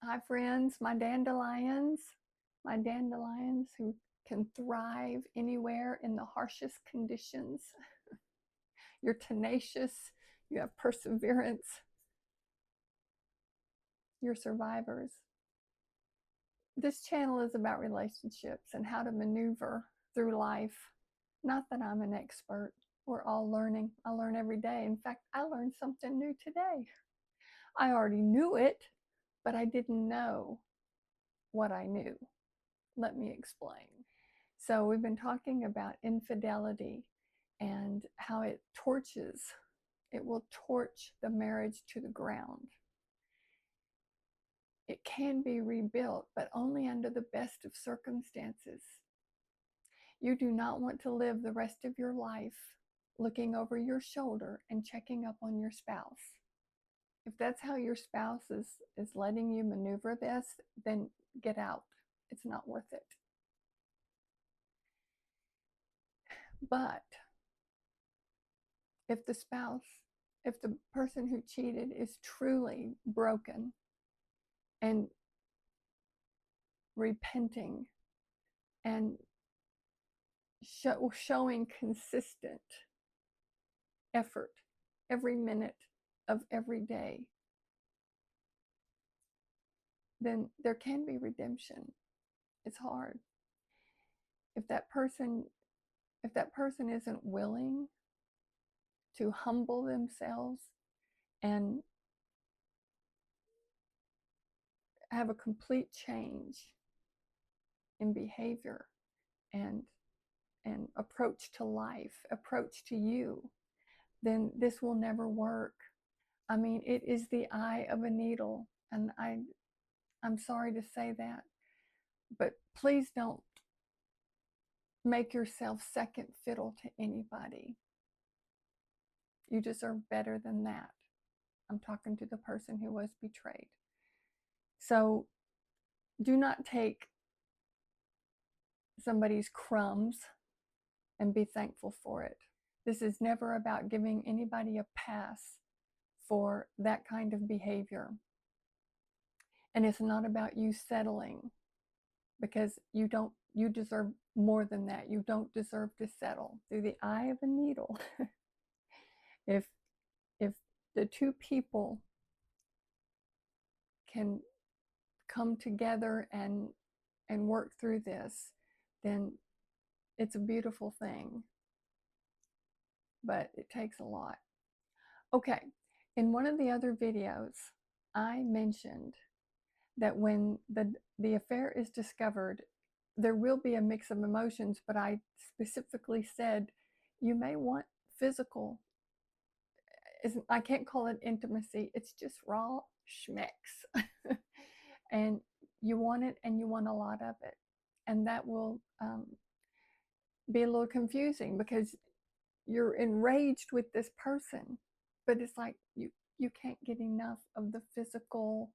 Hi, friends, my dandelions who can thrive anywhere in the harshest conditions. You're tenacious, you have perseverance, you're survivors. This channel is about relationships and how to maneuver through life. Not that I'm an expert. We're all learning. I learn every day. In fact, I learned something new today. I already knew it, but I didn't know what I knew. Let me explain. So, we've been talking about infidelity and how it will torch the marriage to the ground. It can be rebuilt, but only under the best of circumstances. You do not want to live the rest of your life looking over your shoulder and checking up on your spouse. If that's how your spouse is letting you maneuver this, then get out. It's not worth it. But if the person who cheated is truly broken and repenting and showing consistent effort every minute of every day, then there can be redemption. It's hard. If that person isn't willing to humble themselves and have a complete change in behavior and approach to life, approach to you, then this will never work. I mean, it is the eye of a needle, and I'm sorry to say that, but please don't make yourself second fiddle to anybody. You deserve better than that. I'm talking to the person who was betrayed. So do not take somebody's crumbs and be thankful for it. This is never about giving anybody a pass for that kind of behavior. And it's not about you settling, because you deserve more than that. You don't deserve to settle. Through the eye of a needle. if if the two people can come together and work through this, then it's a beautiful thing. But it takes a lot. Okay, in one of the other videos, I mentioned that when the affair is discovered, there will be a mix of emotions, but I specifically said you may want physical. I can't call it intimacy. It's just raw schmecks. And you want it, and you want a lot of it. And that will be a little confusing because you're enraged with this person, but it's like you can't get enough of the physical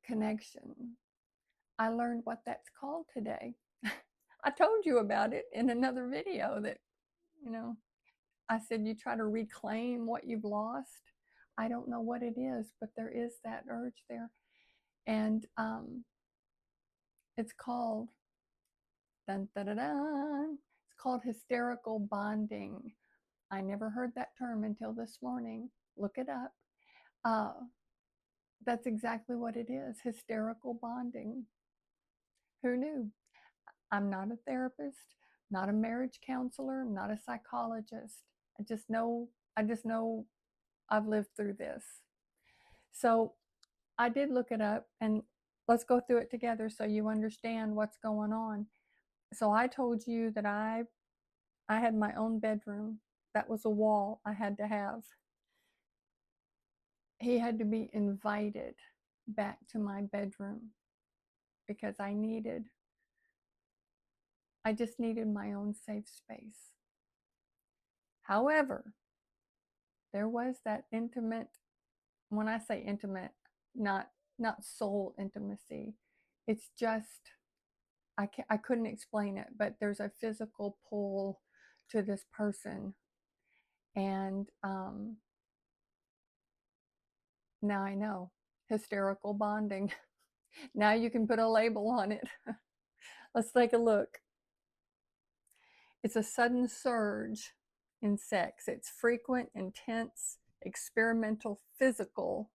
connection. I learned what that's called today. I told you about it in another video that, you know, I said you try to reclaim what you've lost. I don't know what it is, but there is that urge there. And it's called, dun, dun, dun, dun, it's called hysterical bonding. I never heard that term until this morning. Look it up. That's exactly what it is, hysterical bonding. Who knew? I'm not a therapist, not a marriage counselor, not a psychologist. I just know I've lived through this. So I did look it up, and let's go through it together so you understand what's going on. So I told you that I had my own bedroom. That was a wall I had to have. He had to be invited back to my bedroom because I just needed my own safe space. However, there was that intimate, when I say intimate, not soul intimacy. It's just I couldn't explain it, but there's a physical pull to this person, and now I know hysterical bonding. Now you can put a label on it. Let's take a look. It's a sudden surge in sex. It's frequent, intense, experimental, physical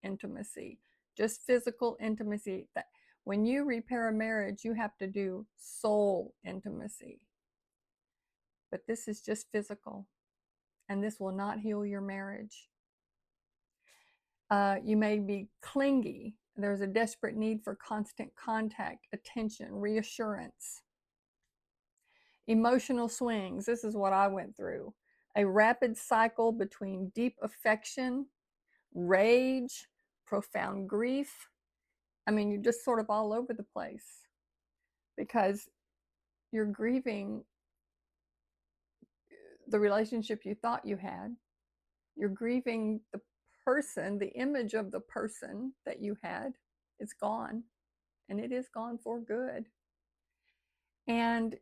intimacy. Just physical intimacy. That when you repair a marriage, you have to do soul intimacy. But this is just physical, and this will not heal your marriage. You may be clingy. There's a desperate need for constant contact, attention, reassurance. Emotional swings. This is what I went through. A rapid cycle between deep affection, rage, profound grief. I mean, you're just sort of all over the place because you're grieving the relationship you thought you had. You're grieving the person, the image of the person that you had. It's gone, and it is gone for good. And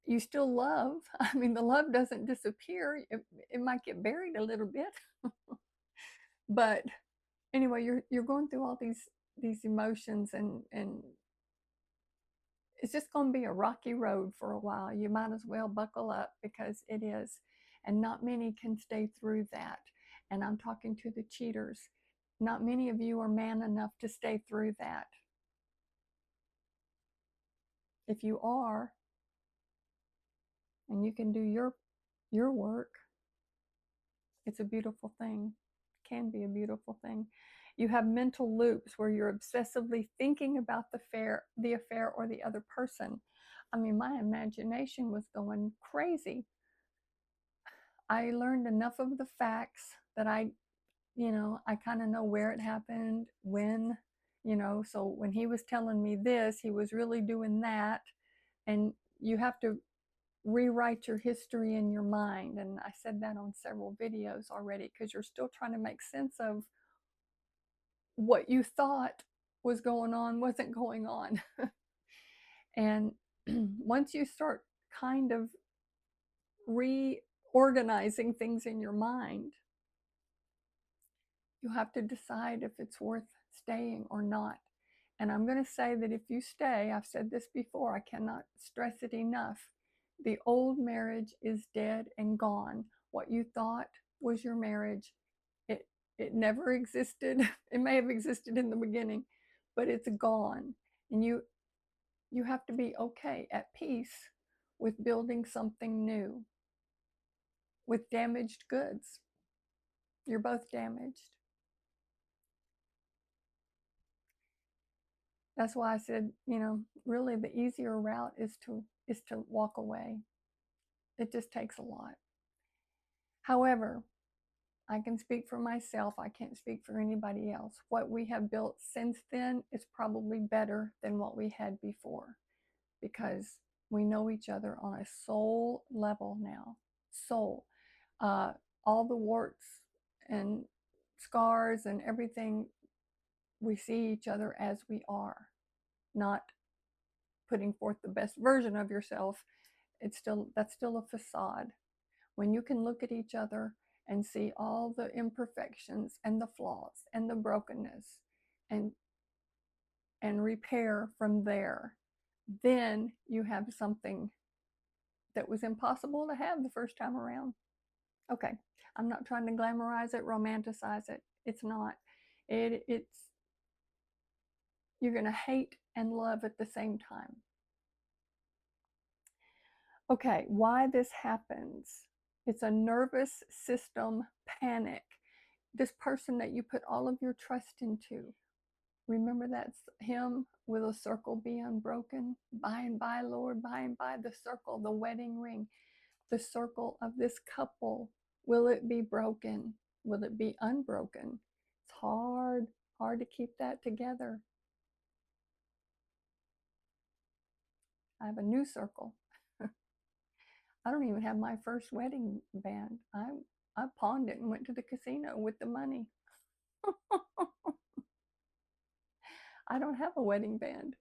you still love. I mean, the love doesn't disappear. It might get buried a little bit. But anyway, you're going through all these emotions, and it's just going to be a rocky road for a while. You might as well buckle up because it is. And not many can stay through that. And I'm talking to the cheaters. Not many of you are man enough to stay through that. If you are, and you can do your work, it's a beautiful thing. It can be a beautiful thing. You have mental loops where you're obsessively thinking about the affair or the other person. I mean, my imagination was going crazy. I learned enough of the facts that I kind of know where it happened, when, so when he was telling me this, he was really doing that. And you have to rewrite your history in your mind. And I said that on several videos already because you're still trying to make sense of what you thought was going on wasn't going on. And once you start kind of reorganizing things in your mind, you have to decide if it's worth staying or not. And I'm going to say that if you stay, I've said this before, I cannot stress it enough. The old marriage is dead and gone. What you thought was your marriage, it never existed. It may have existed in the beginning, but it's gone. And you have to be okay, at peace with building something new with damaged goods. You're both damaged. That's why I said, really the easier route is to walk away. It just takes a lot. However, I can speak for myself. I can't speak for anybody else. What we have built since then is probably better than what we had before because we know each other on a soul level now. Soul. All the warts and scars and everything, we see each other as we are, not putting forth the best version of yourself. That's still a facade. When you can look at each other and see all the imperfections and the flaws and the brokenness and repair from there, then you have something that was impossible to have the first time around. Okay, I'm not trying to glamorize it, romanticize it. It's not. It's you're going to hate and love at the same time. Okay, why this happens? It's a nervous system panic. This person that you put all of your trust into, remember that's him. Will a circle be unbroken? By and by, Lord, by and by, the circle, the wedding ring, the circle of this couple, will it be broken? Will it be unbroken? It's hard to keep that together. I have a new circle. I don't even have my first wedding band. I pawned it and went to the casino with the money. I don't have a wedding band.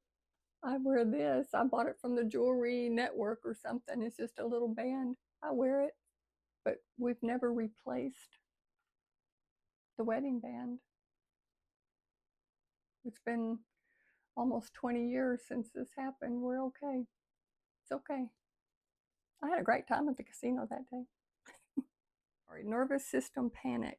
I wear this. I bought it from the jewelry network or something. It's just a little band. I wear it, but we've never replaced the wedding band. It's been almost 20 years since this happened. We're okay. It's okay. I had a great time at the casino that day. All right, nervous system panic.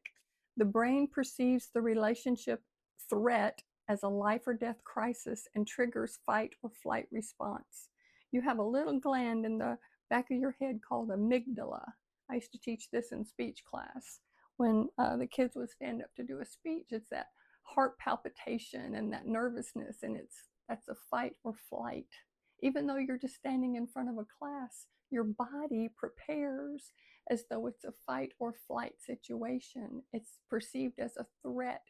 The brain perceives the relationship threat as a life or death crisis and triggers fight or flight response. You have a little gland in the back of your head called amygdala. I used to teach this in speech class. When the kids would stand up to do a speech, it's that heart palpitation and that nervousness, and that's a fight or flight. Even though you're just standing in front of a class, your body prepares as though it's a fight or flight situation. It's perceived as a threat,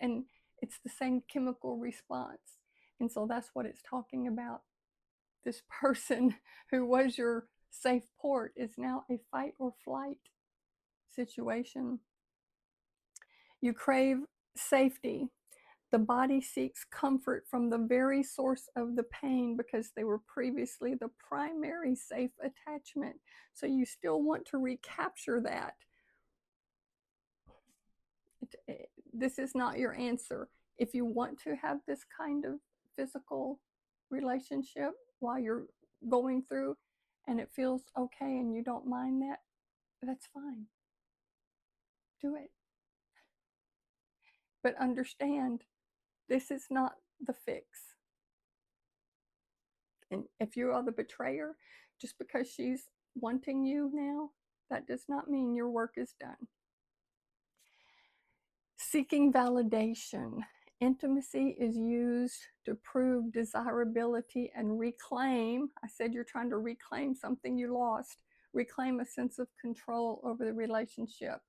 and it's the same chemical response. And so that's what it's talking about. This person who was your safe port is now a fight or flight situation. You crave safety. The body seeks comfort from the very source of the pain because they were previously the primary safe attachment. So you still want to recapture that. This is not your answer. If you want to have this kind of physical relationship while you're going through and it feels okay and you don't mind that, that's fine. Do it. But understand, this is not the fix. And if you are the betrayer, just because she's wanting you now, that does not mean your work is done. Seeking validation. Intimacy is used to prove desirability and reclaim. I said you're trying to reclaim something you lost. Reclaim a sense of control over the relationship.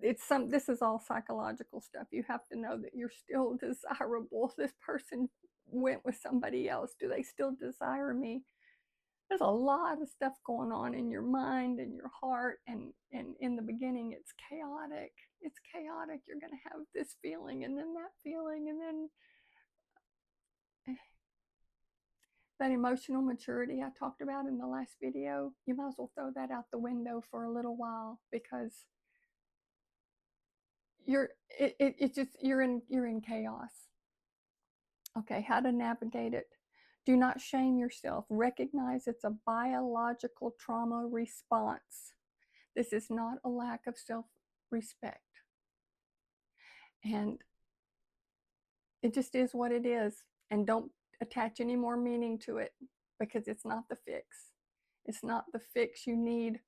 This is all psychological stuff. You have to know that you're still desirable. This person went with somebody else. Do they still desire me? There's a lot of stuff going on in your mind and your heart, and in the beginning it's chaotic. You're going to have this feeling and then that feeling, and then that emotional maturity I talked about in the last video, you might as well throw that out the window for a little while, because you're in chaos. Okay, how to navigate it. Do not shame yourself. Recognize it's a biological trauma response. This is not a lack of self-respect. And it just is what it is. And don't attach any more meaning to it, because it's not the fix. It's not the fix you need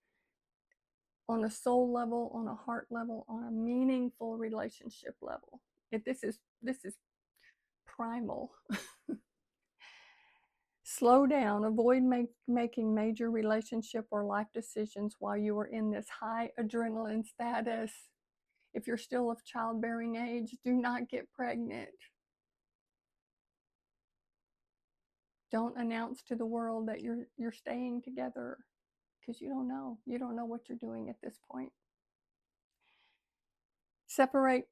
on a soul level, on a heart level, on a meaningful relationship level. This is primal. Slow down. Avoid making major relationship or life decisions while you are in this high adrenaline status. If you're still of childbearing age, do not get pregnant. Don't announce to the world that you're staying together, because you don't know. You don't know what you're doing at this point. Separate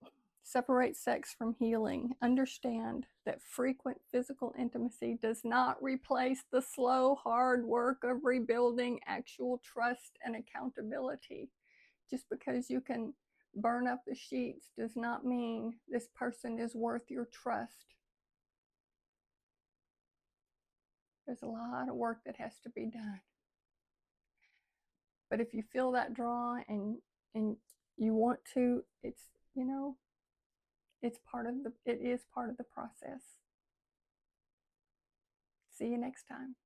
sex from healing. Understand that frequent physical intimacy does not replace the slow, hard work of rebuilding actual trust and accountability. Just because you can burn up the sheets does not mean this person is worth your trust. There's a lot of work that has to be done. But if you feel that draw and you want to, it is part of the process. See you next time.